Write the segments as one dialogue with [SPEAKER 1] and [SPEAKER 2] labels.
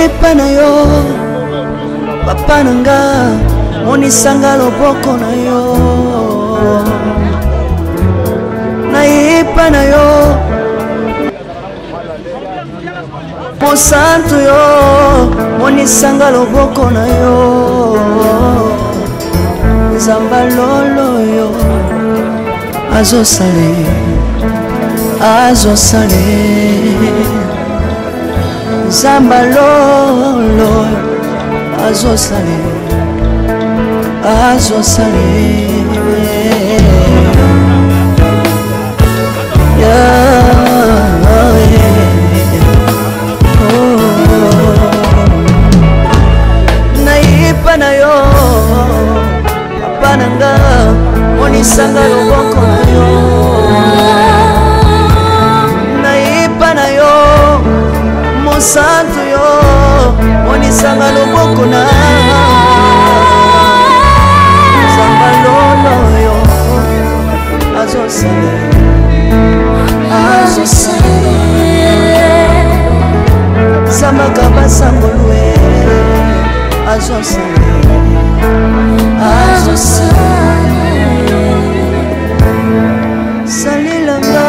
[SPEAKER 1] Naipa na yo papa nanga monisanga loboko na yo. Naipa na yo mosantu yo monisanga loboko na yo. Zamba lolo yo azosale Zamba lolo azosale Naipa na yo papa nanga monisanga loboko na yo. Naipa na yo mosantu yo monisanga loboko na Zamba lolo yo azosale Zamba kabasangolwe azosale salilanga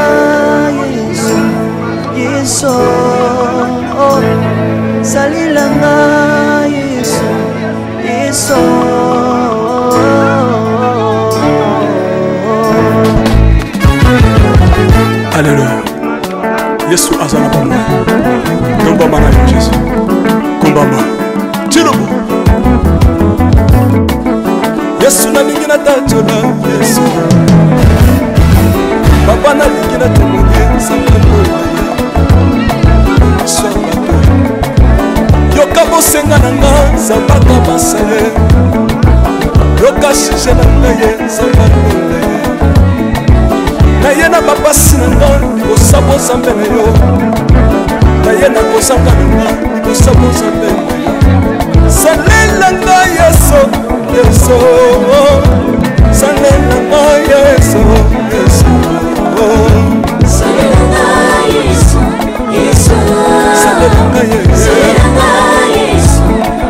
[SPEAKER 1] Yesu oh. Salilanga Yesu
[SPEAKER 2] Alléluia. Yesu azana bama nomba mana Jésus kumbamba chirubu Yesu na lingina tachola Yesu papa na lingina temoye sankola yoka bosenga nanga zambaka basale yoka shije nanga ye zambaka na ye na bapasi nanga kosabo zambe na yo na ye na kosanga nanga kosabo zambe na yo salelanga Yesu salelanga Yesu salelanga Yesu salelanga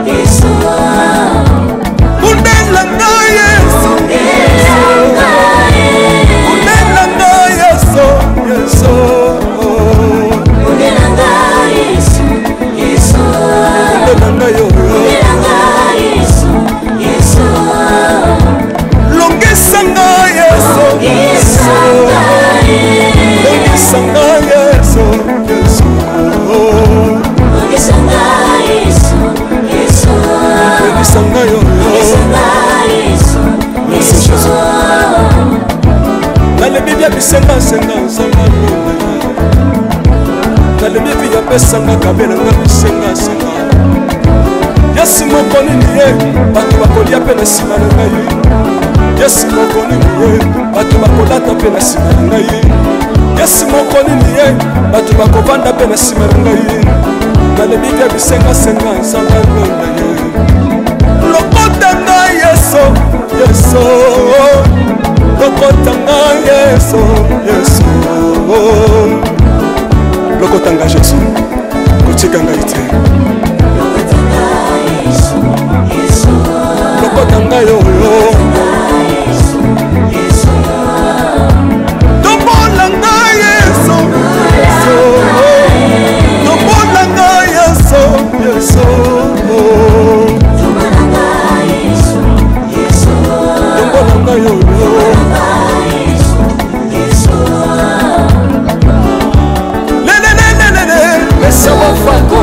[SPEAKER 2] Yesu undelanga Yesu undelanga Yesu undelanga yo longisanga Yesu longisanga Yesu longisanga yo nalebi bya bisenga senga sanga nalebi bya pesanga kabela nga bisenga senga Yesu mokoni niye batu bakolia pe na sima na ngai Yesu mokoni niye batu bakolata pe na sima na ngai Yesu mokoni niye batu bakovanda pe na sima na ngai nalebi bya bisenga senga sanga na ye lokota ngai Yesu lokota ngai Yesu lokota ngai Yesu kotika ngai te lokota ngai yo tombola ngai Yesu tombola ngai Yesu tombola ngai yo Mesa wafako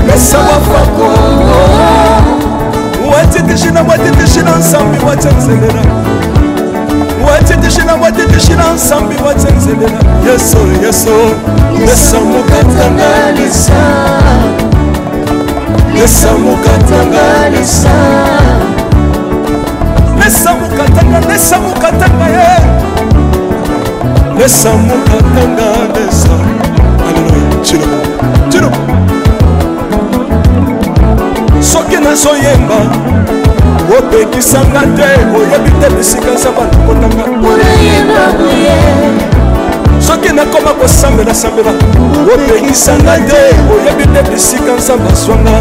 [SPEAKER 2] Mesa wafako watitishina nsambi watenzelera watitishina nsambi watenzelera Yesu Mesa mukatangalisa Mesa mukatangalisa Mesa mukatanga ye Mesa mukatanga Mesa Alléluia Chino soki nazoyemba opekisanga te oyebi te bisika nzambe alokotanga soki nakoma kosambela sambela opekisanga te oyebi te bisika nzambe aswanga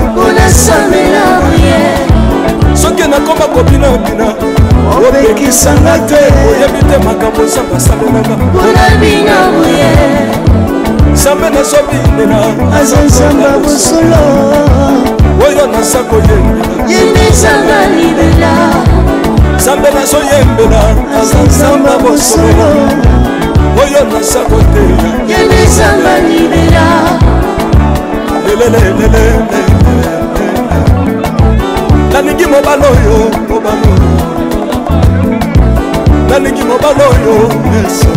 [SPEAKER 2] soki nakoma kobinabina opekisanga te oyebi te makambo nzambe asalelanga nzambe nazobinela
[SPEAKER 1] azanzamba bosolo
[SPEAKER 2] oyo naza koyembela nzambe nazoyembela azanzamba bosolo oyo naza koteya nalingi mobala oyo nalingi mobala oyo yesu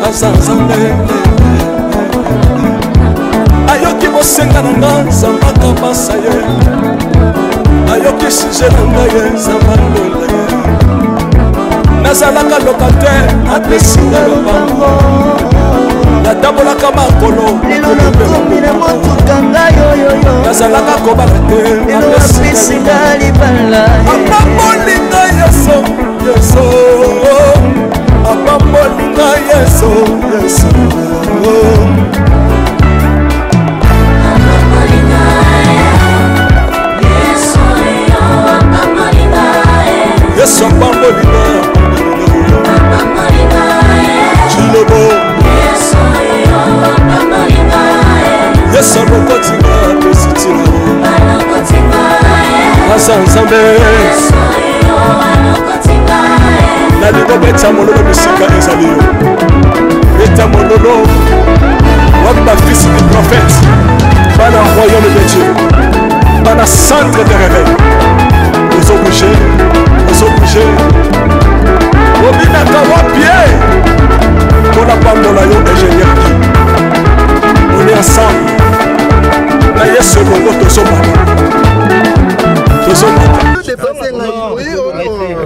[SPEAKER 2] azanzambe ayoki bosenga na nga nzambaka basa ye ayoki suje na nga ye nzamba ndonda ye nazalaka lokatere apesinga lobango natambolaka makolo
[SPEAKER 1] lelo nakomina motuka ngai oyoyo
[SPEAKER 2] nazalaka kobala te
[SPEAKER 1] lelo apesinga libala
[SPEAKER 2] apambolinga yeso yeso apambolinga yeso yeso yesu apambolinga chilobo yesu alokotinga pesitila asa nzambe nalingo beta mololo bisika ezali yo beta mololo wami bafisi du prophète bana royaume de dieu bana centre de réveil ozobouge obinaka wapie mpona pambola yo ingénieur ki on est ensemble na yesu elongo tozomata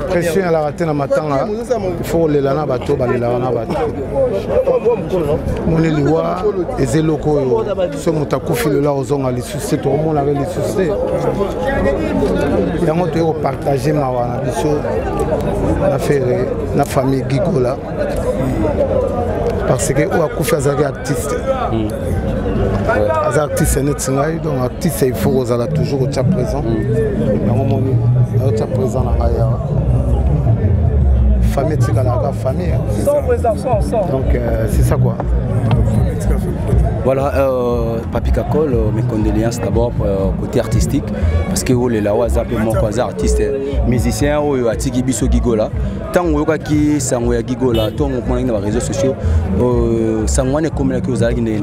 [SPEAKER 3] pression ala raté na matanga il faut lela na bato balela na bato moni liwa ezeloko oyo so moto akufi lela ozonga lisusu tokomonaka lisusu te yango toye kopartage mawa na biso na fere na famille Gigola parce que oyo akufi azalaki artiste aza artiste neti ngai donc artiste il faut kozala toujours otya présent yango moni aotya présent na ngai awa famille tikalaka famille donc c'est ça quoi.
[SPEAKER 4] Voilà, Papi Kakol, mes condoléances d'abord côté artistique, parce que les là zappé mon artiste, musicien ou atiki biso Gigola. Tant que qui sangwa Gigola, tant on les réseaux sociaux, sangwa ne comme la que vous avez gagné.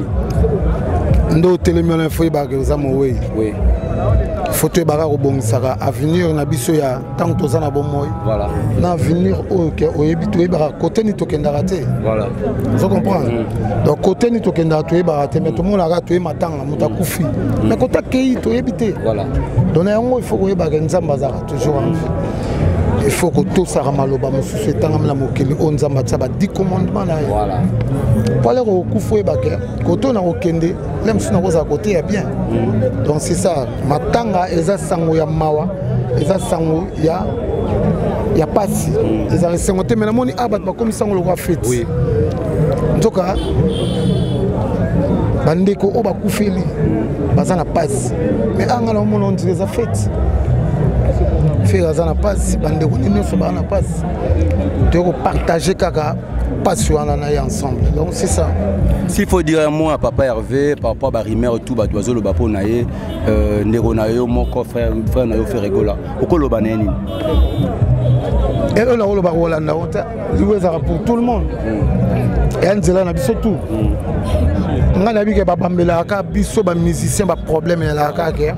[SPEAKER 3] Ndo télémon info ibaka uzamowe. Oui. Photo ibaka robongisaka avenir na biso ya tant toza na bomoy. Voilà. Na avenir oke oyebito ibaka côté ni tokendaka te. Voilà. Vous comprenez? Donc côté ni tokendaka to ibaka te mais tout le monde a to matanga mutakufi. Mais côté kei to yebite. Voilà. Donc yango il faut ko ibaka nzamba za toujours en vie. Il faut que tout ça ramaloba mosusu tangam la mokili on nzamba tsa ba 10 commandements na. Voilà. Pour les recoufou ibaka côté na okende même si on à côté est bien. Donc c'est ça. Matanga eza sango ya mawa, eza sango ya pasi. Eza resengote mais na moni abat ba comme sango le roi fête. Oui. En tout cas bandeko oba kufeli baza na pasi. Mais anga na mona on dirait za fête. Faire baza na pasi bandeko nino so ba na pasi. De partager kaka passion ensemble. Donc c'est ça.
[SPEAKER 4] S'il faut dire un mot à Papa Hervé, par rapport à Rimer, tout oiseau le bapo naé, Neronayo, mon frère nayo fait rigola. Pourquoi le banani?
[SPEAKER 3] Et eux le barola na honte, pour tout le monde. Et Angela na biso tout. Nga na bi ke babambela ka biso ba musicien ba problème la ka ke.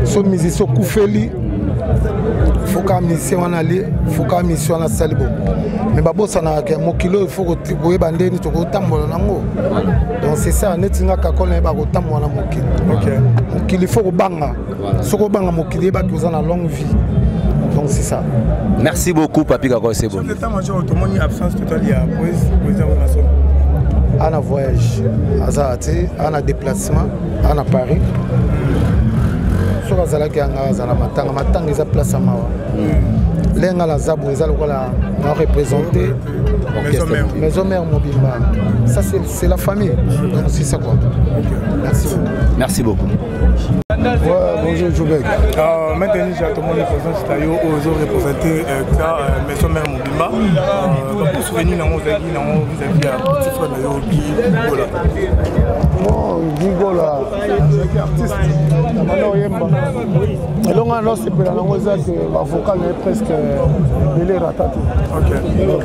[SPEAKER 3] So musicien Koufeli. Faut qu'un musicien en aller, faut qu'un musicien en salibo. Mais babo ça n'a que mon kilo il faut que vous bandez ni tout tambola nango. Donc c'est ça netinga kakona ba ko tambola mon kilo. OK. Mon kilo il faut banga. Soko banga mon kilo ba que vous en a longue vie. Donc c'est ça.
[SPEAKER 4] Merci beaucoup Papi Kakol, c'est bon.
[SPEAKER 5] L'état-major automobile absence totale il y a
[SPEAKER 3] un voyage, un déplacement, un Paris. Sur la matanga, matanga est place à Mawa. lenga la zabo eza lokola na représenter Maison Mère Mobimba. Ça c'est la famille. Donc c'est ça quoi. Merci.
[SPEAKER 4] Merci beaucoup.
[SPEAKER 3] Ouais, bonjour Joubek.
[SPEAKER 5] Maintenant j'ai tout le monde présent c'est yo aux représenter Maison Mère Mobimba. Pour souvenir dans vis-à-vis à petit frère na yo Gigola.
[SPEAKER 3] Bon, Gigola, c'est artiste. Maintenant yemba. Et donc alors c'est pour la langue que la vocale est presque belé ratati.
[SPEAKER 5] OK.
[SPEAKER 3] Donc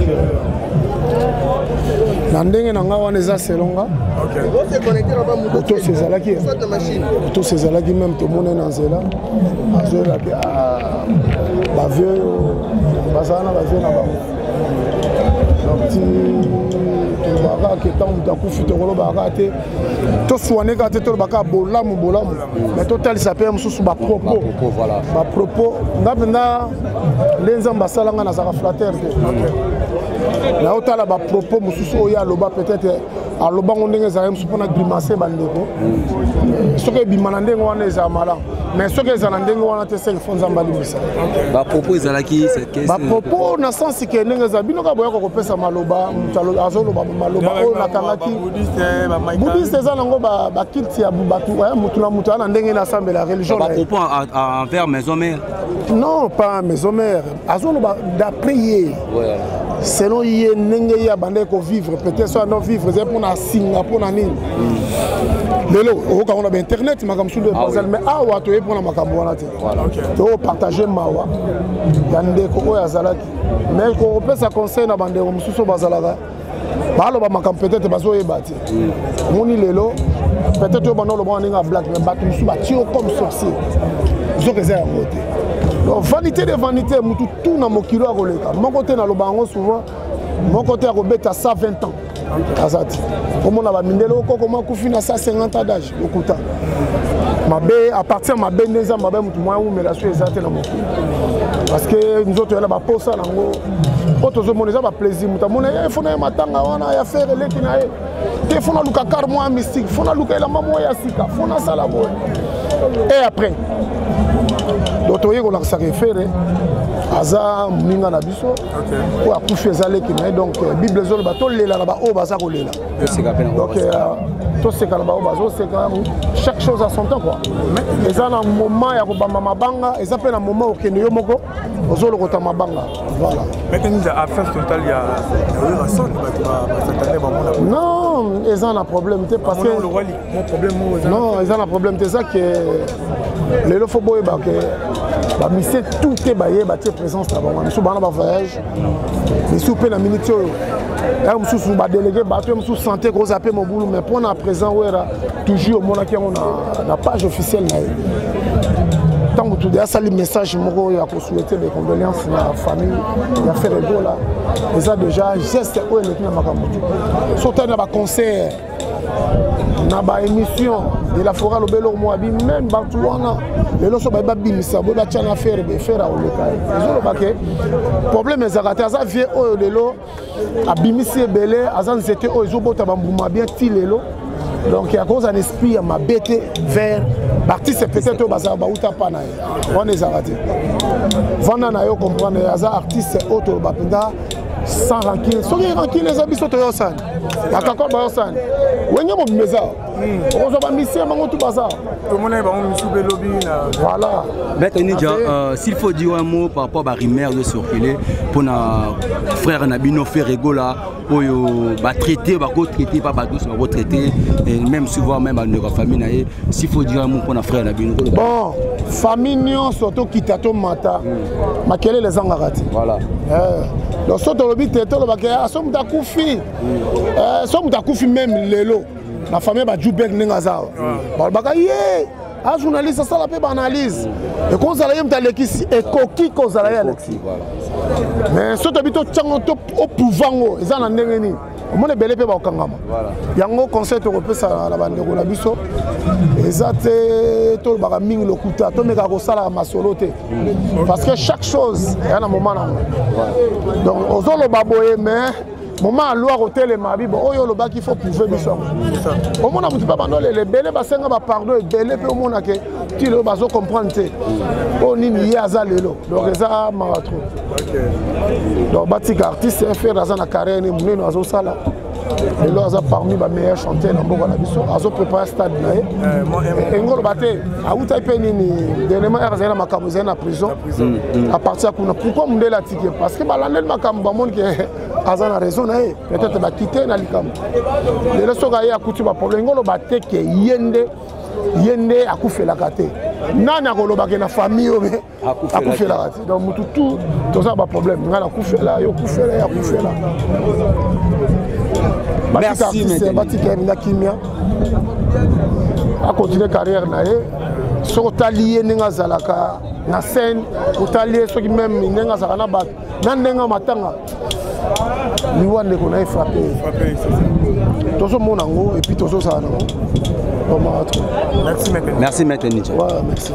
[SPEAKER 3] na ndenge na nga wana eza selonga. OK. Auto sezalaki. Auto sezalaki même tout le monde na nzela. Azolaki ba vieux bazana ba vieux na ba. Baka ke tant d'akufi to kolo baka te to soigner ka te to baka bolamu mais total ça peut mususu ba propos
[SPEAKER 4] voilà
[SPEAKER 3] ba propos ndabenda lenza mbasala nga na za flatter te na otala ba propos mususu oya loba peut-être aloba ndenge za mususu pona grimacer bandeko soke bimana ndenge wana eza mala mais soke eza na ndenge wana te sel fonza mbali bisa
[SPEAKER 4] ba propos ezalaki cette question
[SPEAKER 3] ba propos na sens que ndenge za bino ka boya ko pesa maloba mutalo azoloba maloba o na kangaki bouddhiste eza nango ba kilti ya batu mutu na mutu ana ndenge na semble la religion
[SPEAKER 4] ba propos envers Maison Mère
[SPEAKER 3] non pas Maison Mère azoloba d'après hier selon hier ndenge ya bande ko vivre peut-être soit non vivre c'est pour na Singapour na nini lelo o ka on a internet makamsu de basal mais awa to e pour na makambo wana te to partager mawa yande ko o yazalaki mais ko pesa conseil na bande ko mususu bazalaka balo ba makam peut-être bazo yebati moni lelo peut-être bano lo bana nga black mais batu mususu ba tio comme sorcier zo que ça moté donc vanité de vanité mutu tout na mokilo a koleka mon côté na lo bango souvent mon côté a kobeta 120 ans azati comme on a ba mindelo ko comment kufina 150 ans d'âge okuta mabe à partir mabe neza mabe mutu moya ou relation ezate na mokilo parce que nous autres là ba posa nango auto zo moneza ba plaisir muta mona il faut na matanga wana ya faire leki na e te faut na luka car moi mystique faut na luka la maman ya sika faut na sala bo et après d'autres yego la ça référé aza minga na biso ou akufi ezaleki na donc bible zolo ba to lela na ba o baza ko lela donc to se kala ba o bazo se kala chaque chose à son temps quoi mais ça na moment ya ko bamba mabanga eza pe na moment okende yo moko ozolo ko ta mabanga voilà
[SPEAKER 5] maintenant la absence totale ya son
[SPEAKER 3] non eza na problème te parce que
[SPEAKER 5] mon problème
[SPEAKER 3] non eza na problème te ça que lelo faut boye ba que ba mise tout est baye ba tie présence là ba misu bana ba voyage misu pe na minute yo ya misu ba délégué ba to misu santé gros appel mon boulot mais pour na présent wera toujours monaki on a la page officielle là tant que tout déjà ça le message moko ya ko souhaiter des condoléances na famille ya faire ego là et ça déjà geste o le na makambo surtout na ba concert na ba émission de la forêt lobelo moabi même batuana lelo so ba bimisa bo ba tchana faire be faire a oleka ezolo ba ke problème ezakata aza vie o lelo abimisi belé azan zete o ezobota bambuma bien ti lelo donc à cause d'un esprit ma bête vers l'artiste peut-être au bazar bauta pana on est arrêté vanda na yo comprendre aza artiste auto bapenda sans rancune so que rancune les abisso to yosan ya kakor ba yosan wenye mo bimeza on zo ba mission mango tout bazar
[SPEAKER 5] tout monde ba on misu belobi na
[SPEAKER 3] voilà
[SPEAKER 4] Maître Ninja s'il faut dire un mot par rapport à Rimer de circuler pour na frère Nabino faire rigola oyo ba traiter ba ko traiter pas ba tous ba ko traiter et même souvent même dans la famille naé s'il faut dire un mot pour na frère Nabino
[SPEAKER 3] bon famille nyon surtout kitato mata makele les angarati
[SPEAKER 4] voilà
[SPEAKER 3] donc surtout le but to le bakaya somme ta kufi somme ta kufi même lelo la famille ba Joubek nengaza ba bakaye un journaliste ça la peut analyse et quand ça la yem ta lekisi et koki ko za la Alexis mais surtout bito tchango to au pouvango eza na ndenge ni omone belé pe ba okangama yango conseil to repesa la bande ko na biso eza te to ba mingi lokuta to meka ko sala masolo te parce que chaque chose y a un moment donc ozolo baboye mais moment à loi hôtel et mabi bon oyo loba qu'il faut prouver biso au monde a mutu pas bando les belé basenga ba pardon et belé pe au monde que tu le bazo comprendre té o nini ya za lelo donc ça marathon donc batika artiste faire dans la carrière ni muneno azo sala et là ça parmi les meilleurs chanteurs dans beaucoup la biso azo préparer stade naé et ngolo baté a uta pe nini dernièrement erzela makambo zena prison à partir kuna pourquoi munde la ticket parce que balandel makambo ba monde que aza na raison naé peut-être ba quitter na likambo le soka ya kutu ba problème ngolo baté que yende akufela kate nani akoloba ke na famille obe akufela kate donc mutu tout ça ba problème ngana akufela yo kufela ya kufela. Merci Batika Emina Kimia a continué carrière naé so talié ninga zalaka na scène utalié so qui même ninga zalaka na bat na ndenga matanga ni wande ko na frappé tozo monango et puis tozo ça non merci maître Nietzsche ouais merci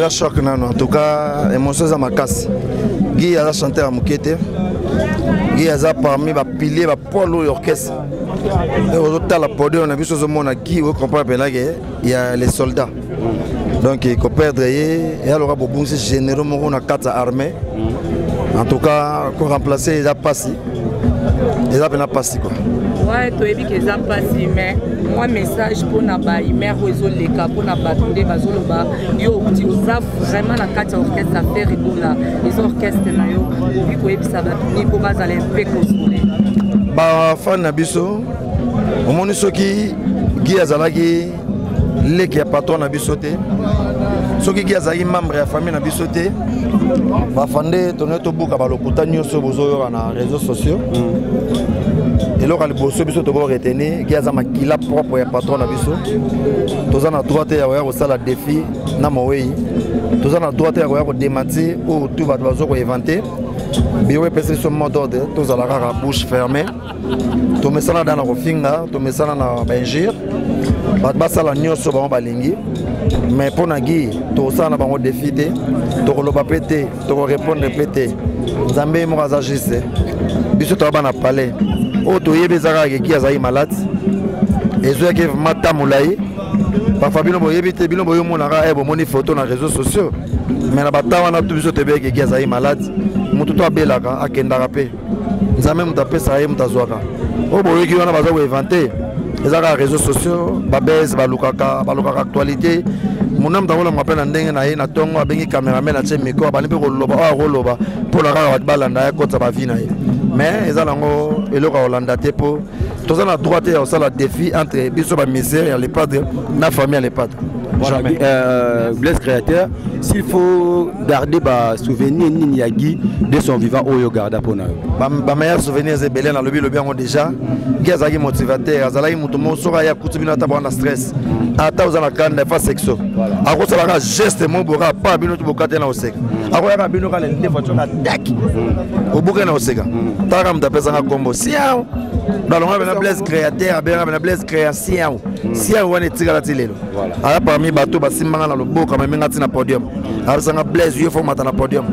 [SPEAKER 6] eza choc nano en tout cas émotion eza makasi Guy aza chanteur ya moke te Guy aza parmi bapilier bapoil oyo orchestre ozotala podium na biso ozomona Guy ocomprendre mpenake ya les soldats donc koperdre ye eyaloka bobungisi généraux moko na kati ya armée en tout cas koremplace eza pasi eza mpena pasi quoi
[SPEAKER 7] ouais toyebi ke eza pasi mais moi message mpona baimere oyo ezoleka mpona bato nde bazoloba yo okuti oza vraiment na kati ya orchestre affaire ebola eza orchestre na yo obi koyebisa bato ni mpo bazala mpe kosole
[SPEAKER 6] bafane na biso omoni soki Guy azalaki leki ya patron na biso te soki Guy azalaki membre ya famille na biso te bafande tongai tobuka balokuta nyonso bozoyoka na réseaux sociaux eloko ya liboso biso tokoretenir Guy aza makila propre ya patron na biso toza na droit te ya koya kosala défi na mowei toza na droit te ya koya kodémentir oyo tu bato bazo koévente biro epesi biso mot d'ordre tozala kaka bouche fermée tomesana da na kofinga tomesana na bainjure bato basala nyonso bango balingi mais mpo na Guy tokosala na bango défi te tokoloba mpe te tokorépondre mpe te nzambe moko aza juste biso toyaba na palais oyo toyebi eza kaka Guy azalaki malade ezoyaki vraiment ta molai parfois bino boyebi te bino boyomonaka bomoni photo na réseaux sociaux mais na bata wana tu biso toyebeki Guy azalaki malade motu to abelaka akendaka mpe nzambe moto apesaka ye moto azwaka oyo boyoki wana baza koévente eza kaka réseaux sociaux babese balukaka actualité mona moto akolonga mpe na ndenge na ye na ntongo abengi cameraman atie miko abandi mpe koloba oyo akoloba mpona kaka bato balanda ye kotisa bavi na ye mais eza nango eloko ya kolanda te mpo toza na droit te ya kosala défi entre biso bamisère ya lepadre na famille ya lepadre.
[SPEAKER 4] Voilà, Blaise Créateur, s'il faut garder ba souvenir nini ya Guy de son vivant oyo garda pona
[SPEAKER 6] ba meilleur souvenir c'est belé na lobi yango déjà Guy azaki motivateur azalaki mutu mo soka ya kutu bino ata na stress ata ozana kanda fa sexo akosala ka geste mo boka pa bino tu bokate na oseka akoyaka bino ka le voiture na tac obuka na oseka taka mtapesa na kombo siao balonga bena Blaise Créateur bena Blaise Création siao wana etikala tilelo ala parmi bato basimbanga na loboko mamenga tina podium abisanga Blaise yo format na podium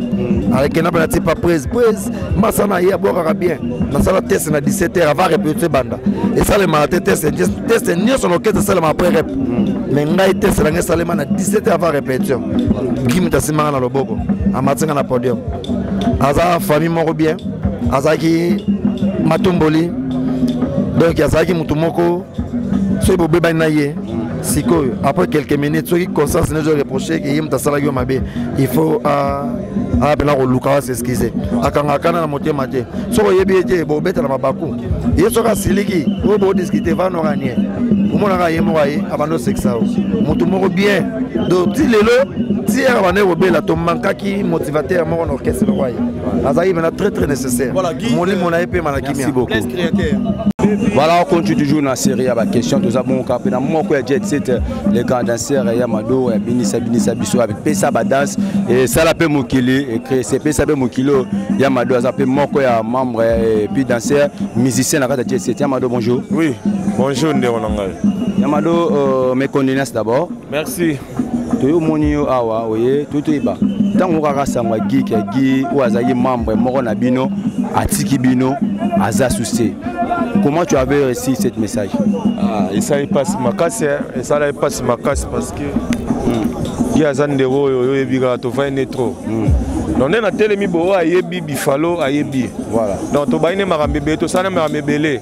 [SPEAKER 6] avec na bana tipa prise masana ya boka bien na sala test na 17h avant répéter banda et ça le matin test ni son orchestre ça le après rep mais ngai test la ngesalema na 17h avant répétition Guy tasimanga na loboko amatinga na podium aza famille moko bien azaki matomboli donc azaki mutu moko so bo beba na ye sikoyo après quelques minutes soki conscience ne doit reprocher que yim tasala yo mabe il faut bena ko luka s'excuser akanga kana na motema te so yebi ete bo beta na mabaku yeso ka siliki o bo discuter va no gagner omona ka yemo aye abando sexa mutu moko bien donc tilelo tiers bane ko bela to mankaki motivateur moko na orchestre ko aye azali bena très nécessaire moni mona epé malaki merci beaucoup.
[SPEAKER 4] Voilà, on continue toujours dans la série avec question. Nous avons capé dans mon coin jet set les grands danseurs Yamado et Binissa Bisso avec Pesa Badas et Salapé Mokili et créé c'est Pesa Mokilo Yamado a appelé mon coin membre et puis danseur musicien dans la jet set. Yamado bonjour.
[SPEAKER 8] Oui, bonjour Ndéronangal.
[SPEAKER 4] Yamado mes condoléances d'abord.
[SPEAKER 8] Merci.
[SPEAKER 4] Tout le monde awa oye tout est bas. Tant qu'on a sangwa Guy ou azayi membre moko na bino atiki bino aza souci. Comment tu avais réussi ce message?
[SPEAKER 8] Et ça il passe ma casse et ça là il passe ma casse parce que il y a des ndero yo yebiga to va netro. Donc on a telemi bo ayebi bifalo ayebi. Voilà. Donc to baine marambebe to sana marambebele.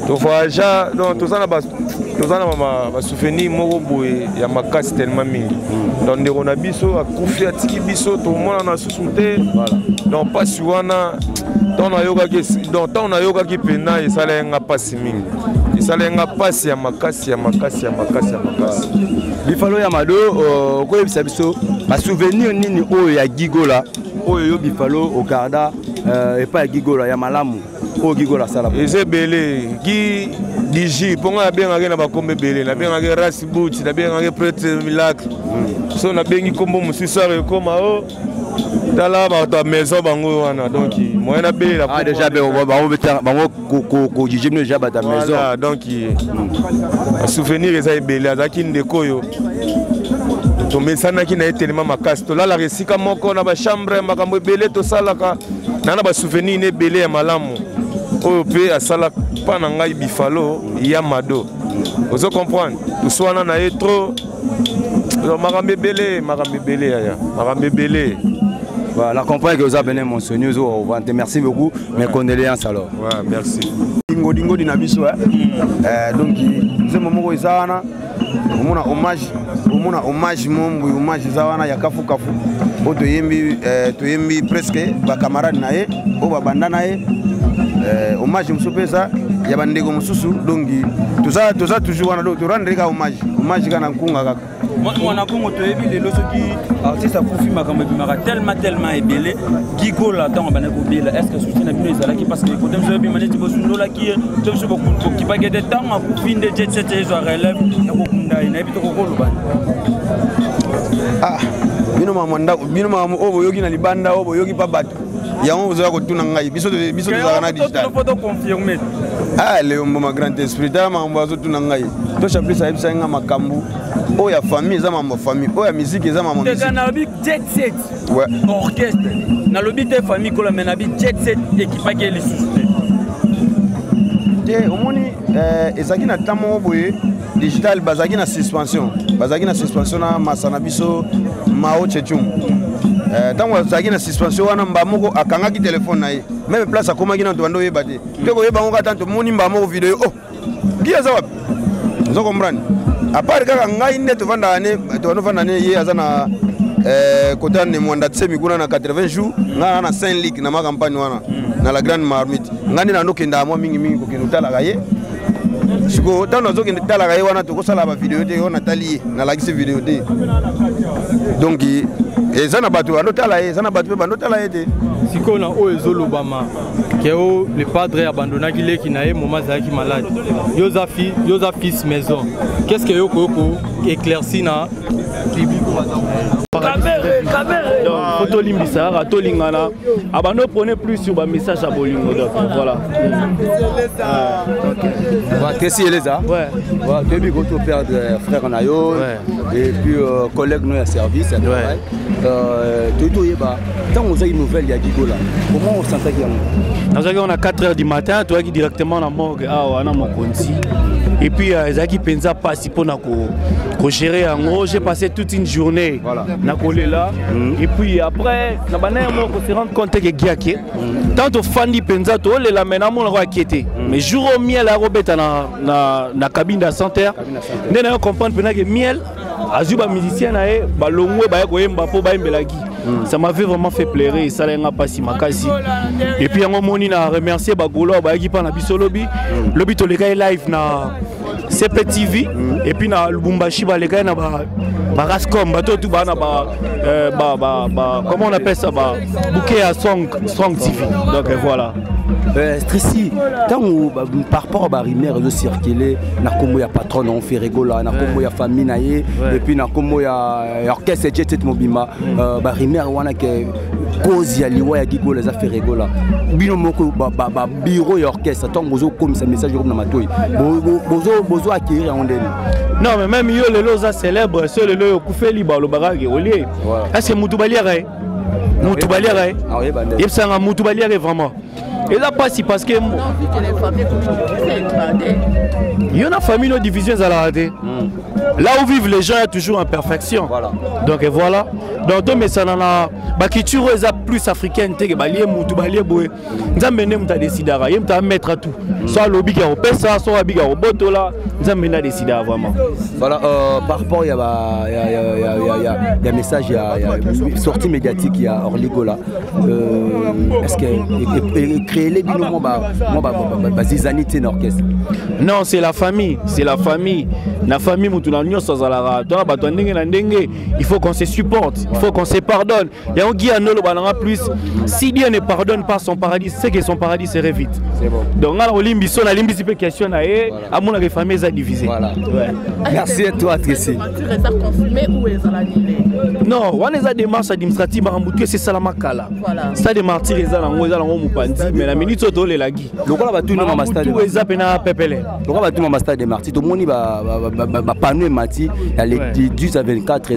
[SPEAKER 8] To voyage donc to sana ba souvenir moko boye ya makasi tellement mingi. Donc ndero na biso akufi atiki biso to mona na susute. Voilà. Donc pas suwana donc on a yoga qui pena et ça lenga pasi mingi. Et ça lenga pasi ya makasi.
[SPEAKER 4] Bifalo Yamado ko yebisa biso ba souvenir nini oyo ya Gigola oyo yo Bifalo au Canada et pas Gigola ya malamu o Gigola sala.
[SPEAKER 8] Ezebele Gi Digi ponga bien na ba kombe belé na bien race boot na bien prêtre miracle. So na bengi kombo musisare koma o tala ba maison bango wana donc moyen na belé la
[SPEAKER 4] déjà bango ko jijimno déjà ba ta maison
[SPEAKER 8] donc souvenir eza belé azaki ndeko yo tomesanaki na ye telema makasi tolalaka esika moko na bachambre makambo ebele tosalaka na basouvenir na ebele ya malamu oyo mpe asala mpa na ngai bifalo ya mado ozo comprendre toswana na ye trop makambo ebele yaya makambo ebele.
[SPEAKER 4] Voilà, la compagnie que vous avez bené mentionné, merci beaucoup, mes condoléances alors.
[SPEAKER 8] Ouais, merci.
[SPEAKER 9] Dingo di nabiso donc nous momoko ezana omona hommage hommage zawana ya kafu o toyembi presque ba camarade na ye o ba banda na ye hommage musopesa ya bandeko mususu donc toza toujours wana do to rendre ka hommage kana nkunga kaka
[SPEAKER 10] mwana kongo toyebi lelo soki artiste akufi makambo ebimaka tellement ebele gigola ntango bana kobela est ce que soutien na bino ezalaki parce que kote moso ebima neti bosundolaki ye to biso bokipaki ete ntango akufi nde jet set ezwa relève ya kokunda ye nayebi tokokoloba
[SPEAKER 9] bino mama oyo boyoki na libanda oyo boyoki pa bato yango ozoya kotuna ngai biso tozalaka na digital leyombo ma grand esprit tala makambo azotuna ngai to chaprice ayebisa nga makambo oyo ya famille eza mambo famille oyo ya musique eza mambo
[SPEAKER 10] nalobi jet set orchestre nalobi te famille kola me nabi jet set ekipaki lisusu
[SPEAKER 9] te omoni ezalaki na ntan moko boye digital bazalaki na suspension na masa na biso mao chechum ntango azalaki na suspension wana mba moko akangaki telefone na ye meme place akomaki na to bando oyeba te te koyeba ngo kata tomoni mba moko video ki aza wapi ozo comprendre apart kaka ngai nde tovanda ne ye aza na kota ne mwanda tsemi kuna na 80 jours nga na Saint League na ma campagne wana na la grande marmite ngani na ndokenda mwa mingi kokendo talaka ye siko tano azokende talaka ye wana tokosala ba video te ona tali na lakisi video te donc eza na bato bandotala ye eza na bato pe bandotala ye te
[SPEAKER 11] siko na oyo ezolobama keo le padre abandonnaki leki na ye moma azalaki malade yoza fils maison qu'est-ce que yoko éclairci na photo limbisa atolingana abando prenez plus sur ba message à bolingo donc voilà
[SPEAKER 4] Tessi Eleza ouais debi goto père de frère nayo et puis collègue no ya service tout yeba tant on a une nouvelle ya Gigola comment on sentait qu'il
[SPEAKER 11] on a 4h du matin toi qui directement na morgue wana mokonzi et puis ezaki penza passe pour na ko gérer en gros j'ai passé toute une journée na kolela et puis après na bana mo ko se rendre compte que giake tant au fandi penza to lela mena mo na ko akete mais jour au miel a robeta na cabine d'ascenseur ne na comprendre pena que miel azuba musicien na e balongwe ba ko yemba po ba embelaki ça m'avait vraiment fait plaisir ça l'a pas si makasi et puis en moni na remercier bagolo ba ekipa na biso lobby to le gars live na CPTV et puis na Lubumbashi ba le gars na ba Rascom bato tout ba na ba comment on appelle ça ba bouquet à Song TV donc voilà
[SPEAKER 4] Stressi tant par rapport à Rimer de circuler na komo ya patron on fait rigola na komo ya famille na ye et puis na komo ya orchestre jet set mobima ba Rimer wana ke cause ya liwa ya Gigola za fait rigola bino moko ba bureau ya orchestre tant bozo comme ça message comme na matoi bozo acquérir en ndeni
[SPEAKER 11] non mais même yo lelo za célèbre ce lelo yo kufeli ba lo barage olié est-ce que Moutoubalia il s'en a Moutoubalia vraiment et là pas si parce que il y a une famille nos divisions à la rater là où vivent les gens il y a toujours imperfection donc voilà donc mais ça na bakituro est plus africaine que balié mutu balié boé nzambe ne muta décidera yem ta mettre à tout soit lobby qui opesa soit biga roboto là nzambe na décidera vraiment
[SPEAKER 4] voilà par rapport il y a message il y a sortie médiatique il y a Orligola est-ce que créer les binômes ba zizanité na orchestre
[SPEAKER 11] non c'est la famille la famille mutu na nyonso zalara toi ba ndenge na ndenge il faut qu'on se supporte il faut qu'on se pardonne il y a un Guy Anolo balanga plus si Dieu ne pardonne pas son paradis c'est que son paradis serait vite c'est bon donc on limbiso na limbisi pe question na e amona que famille za divisé
[SPEAKER 4] voilà merci à toi Tracy
[SPEAKER 12] réserve confirmée ou est-ce la annulée
[SPEAKER 11] Non, on a des démarches administratives à Mboutou, c'est Salamakala. Stade des martyrs, ils ont Moupandi, mais la minute au les lagui.
[SPEAKER 4] Donc on va tout le monde stade.
[SPEAKER 11] Tout est zapena pepele.
[SPEAKER 4] Donc on va tout le monde stade des martyrs. Tout le monde va panou mati. Il y a les 10 à 24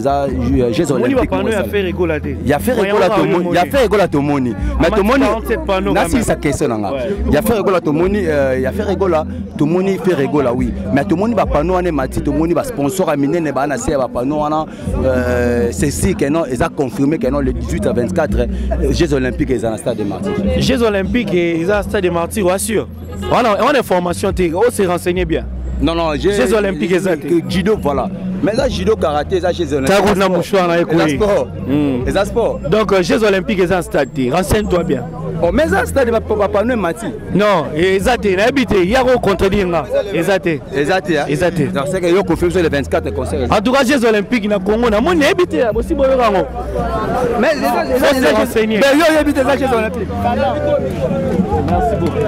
[SPEAKER 4] Jeux olympiques.
[SPEAKER 11] Il y a fait rigoler.
[SPEAKER 4] Il y a fait rigoler tout le monde. Il y a fait rigoler tout le monde. Mais tout le monde. Là c'est sa question là. Il y a fait rigoler tout le monde. Il y a fait rigoler. Tout le monde fait rigoler oui. Mais tout le monde va panou ane mati. Tout le monde va sponsor à miner ne va na c'est va panou ana. C'est si que non ils ont confirmé que non les 18 à 24 Jeux olympiques ils ont stade des martyrs.
[SPEAKER 11] Jeux olympiques ils ont stade des martyrs assure. On a information on s'est renseigné bien.
[SPEAKER 4] Non non
[SPEAKER 11] Jeux olympiques exact.
[SPEAKER 4] Judo voilà. Mais là judo karaté ça Jeux olympiques.
[SPEAKER 11] Ça na mouchoir na écouter.
[SPEAKER 4] Les sports.
[SPEAKER 11] Donc Jeux olympiques ils ont stade. Renseigne-toi bien.
[SPEAKER 4] Oh mais ça stade va pas nous mati.
[SPEAKER 11] Non, exact, n'habité, il y a un contredire là. Exact.
[SPEAKER 4] Exact. Donc c'est que yo confirme sur les 24 concerts.
[SPEAKER 11] En tout cas Jeux olympiques na Congo na mon habité aussi boyo rango.
[SPEAKER 4] Mais yo habité ça Jeux olympiques.
[SPEAKER 11] Merci beaucoup.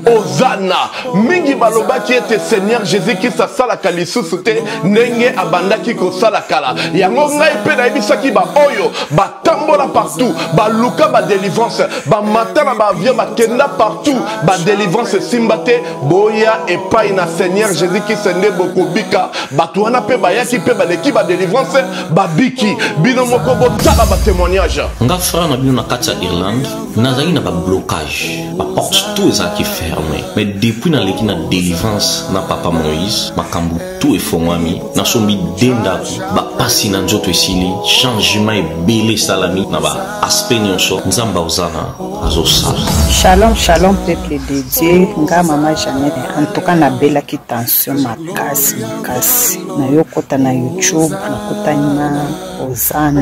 [SPEAKER 12] Ozana mingi balobaki ete Seigneur Jésus-Christ asalaka lisusu te ndenge abandaki kosala kala yango ngai mpe nayebisaki ba oyo batambola partout baluka ba délivrance bamata na baavion bakenda partout ba délivrance esimba te boya epai na Seigneur Jésus-Christ nde bokobika bato wana mpe bayaki mpe baleki ba délivrance babiki bino moko botala ba témoignage
[SPEAKER 13] nga frère na bino na kati ya Irlande nazali na ba blocage ba porte tout ezalaki fermé mais depuis na leki na délivrance na papa Moïse makambo tout efongwami na sombi dendaku ba pasi na nzoto esili changement ebele salami na ba aspect nyonso nzamba ozana azosala.
[SPEAKER 14] Shalom shalom peuple de Dieu nga mama Jeannette en tout cas na belaki tension makasi na yokota na YouTube na kotana ozana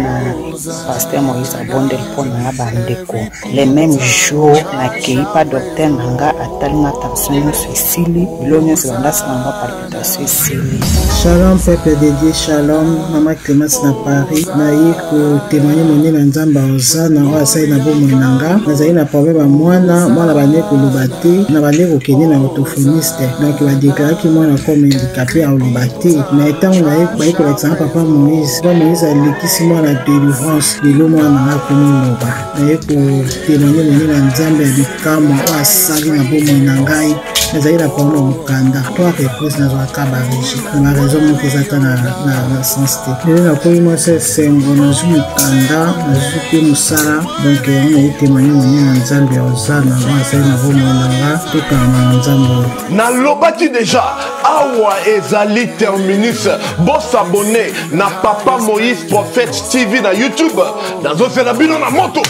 [SPEAKER 14] pasteur Moïse abondel pona bandeko les mêmes jours na keipa docteur nanga atalinga tension suicide bilonyo sanda sanga palpitation esili.
[SPEAKER 15] Shalom peuple de Dieu, shalom mama Clémence na Paris na yiko témoigner moni na nzamba ozana wa sai na bomo nanga nazali na problème mwana bane kolobate na bane kokende na orthophoniste donc ba déclaraki mwana comme handicapé à olobate mais tant on a ba ko l'exemple papa Moïse alikisi mwana délivrance lelo mwana na komiloba na yiko témoigner moni na nzamba ya bikamo wa sali na bomo na ngai nazali na problème mokanda toi réponse na zoaka ba régie na raison mo kezata na sens te lelo na koyi mo se sengo na zumu kanda na zupe musala donc on a témoigné moni na nzambe ozana wa sai na bomo na nga tukana nzambe
[SPEAKER 12] na lobaki déjà awa ezali terminus bon s'abonner na papa Moïse prophète TV na YouTube dans la bino na moto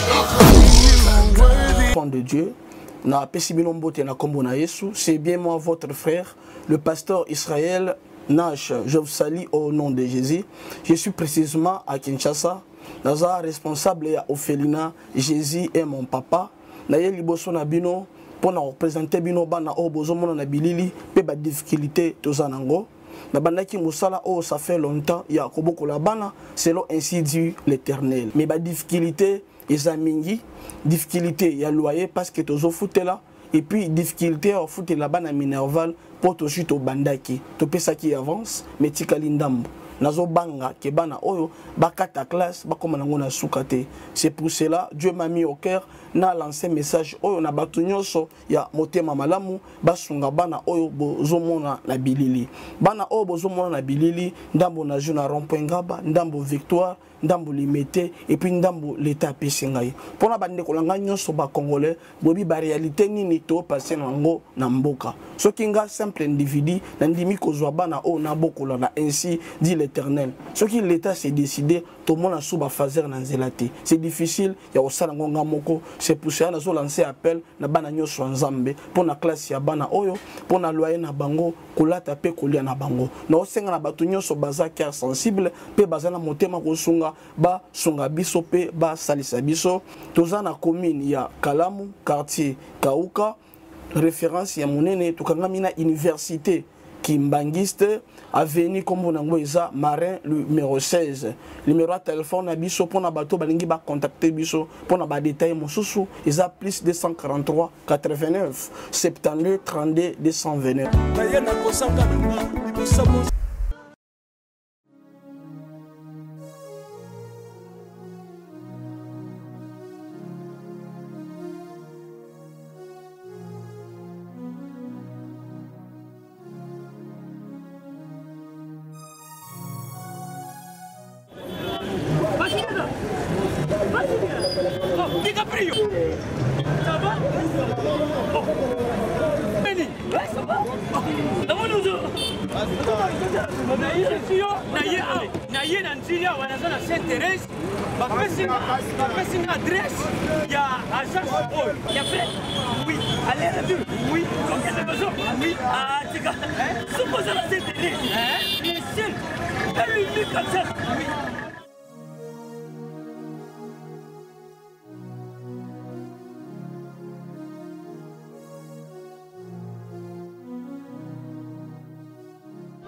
[SPEAKER 16] de Dieu na pesibino mbote na kombo na Yesu c'est bien moi votre frère le pasteur Israël Nash. Je vous salue au nom de Jésus. Je suis précisément à Kinshasa. Naza responsable ya Ophelina. Jésus est mon papa. Naye liboso na bino pour na représenter bino bana o bozomona na bilili pe ba difficulté tozanango. Na bandaki musala o ça fait longtemps ya koboko la bana selon ainsi dit l'Éternel. Mais ba difficulté ezamingi difficulté ya loyer parce que tozo foutela et puis difficulté au foot là-bas na Minerval pour to chute au bandaki to pesa qui avance mais tikali ndambo nazo banga ke bana oyo bakata classe bakoma nango na sukate. C'est pour cela Dieu m'a mis au cœur na lancé message oyo na batu nyonso ya motema malamu basunga bana oyo bozomona na bilili bana oyo bozomona na bilili ndambo na juna rond-point Ngaba ndambo Victoire ndambo limité et puis ndambo l'état pesingai pona bande kolanga nyonso ba congolais bobi ba réalité nini to passer nango na mboka soki nga simple individu na ndimi kozwa bana o na bokola na ainsi dit l'Éternel soki l'état s'est décidé to mona suba fazer na nzelati c'est difficile ya osala ngonga moko. C'est pour ça que nous lancé appel na bana nyonso nzambe pour na classe ya bana oyo pour na loyer na bango kolata pe kolia na bango na osenga na batu nyonso baza cœur sensible pe baza na motema kosunga ba sunga biso pe ba salisa biso toza na commune ya Kalamu quartier Kauka référence ya monene tukangami na université Kimbangiste avenue comme nango eza Marin numéro 16 numéro de téléphone na biso pona bato balingi ba contacter biso pona ba détail mosusu eza plus 243 89 72 32 229.
[SPEAKER 17] naye na nzili awa naza na Saint Thérèse bapesi nga adresse ya agence oyo ya fait oui allez la vue oui ok c'est besoin oui ah tika supposé la Saint Thérèse bien sûr elle lui dit comme ça oui.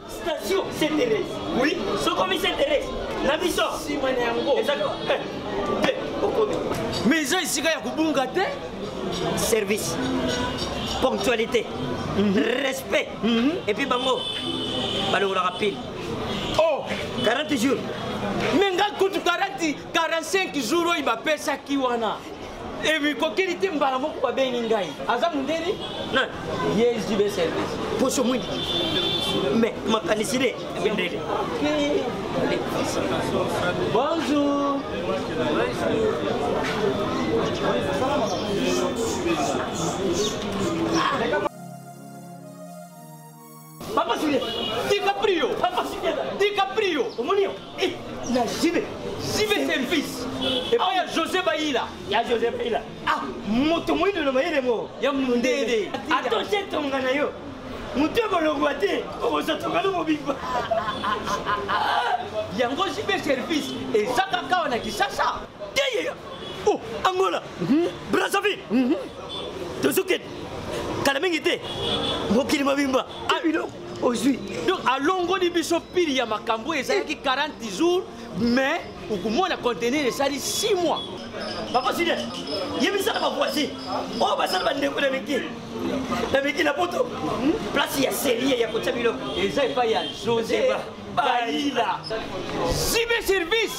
[SPEAKER 18] Station Saint-Thérèse. Oui. Ce commis Saint-Thérèse. La mission. Si moi exactement.
[SPEAKER 17] Mais ça ici il y a kubunga te.
[SPEAKER 18] Service. Ponctualité. Respect. Et puis bango. Balo la rapide.
[SPEAKER 17] Oh,
[SPEAKER 18] 40 jours.
[SPEAKER 17] Mais nga kutu 45 jours il va pesa kiwana. Et puis kokili te mbala moko ba bengi ngai. Aza mundeni?
[SPEAKER 18] Non.
[SPEAKER 17] Yes, jibe service.
[SPEAKER 18] Poso mwindi. Mais makanisile bendele.
[SPEAKER 17] Bonjour.
[SPEAKER 18] Papa Julien,
[SPEAKER 17] DiCaprio.
[SPEAKER 18] Papa Julien,
[SPEAKER 17] DiCaprio.
[SPEAKER 18] Omonio. Eh, na jibe.
[SPEAKER 17] Jibe service. Et puis il y a José Baïla.
[SPEAKER 18] Il y a José Baïla. Ah, moto mwindi no mayele mo.
[SPEAKER 17] Ya mundede.
[SPEAKER 18] Attention tongana yo. Mutu bolongwa te okozotonga no mobimba
[SPEAKER 17] yango jibe service ezaka kawa na Kinshasa
[SPEAKER 18] teyeya oh Angola Brazzaville tozokende kala mingi te mokili mobimba abino ozwi
[SPEAKER 17] donc alongoli biso pili ya makambo ezalaki 40 jours mais okomona contenir esali 6 mois.
[SPEAKER 18] Papa Julien, yebisa na voisin. Oh basala bandeko na miki. Na miki na poto. Place ya série ya kocha biloko.
[SPEAKER 17] Eza epai ya José Baïla. Jibe service.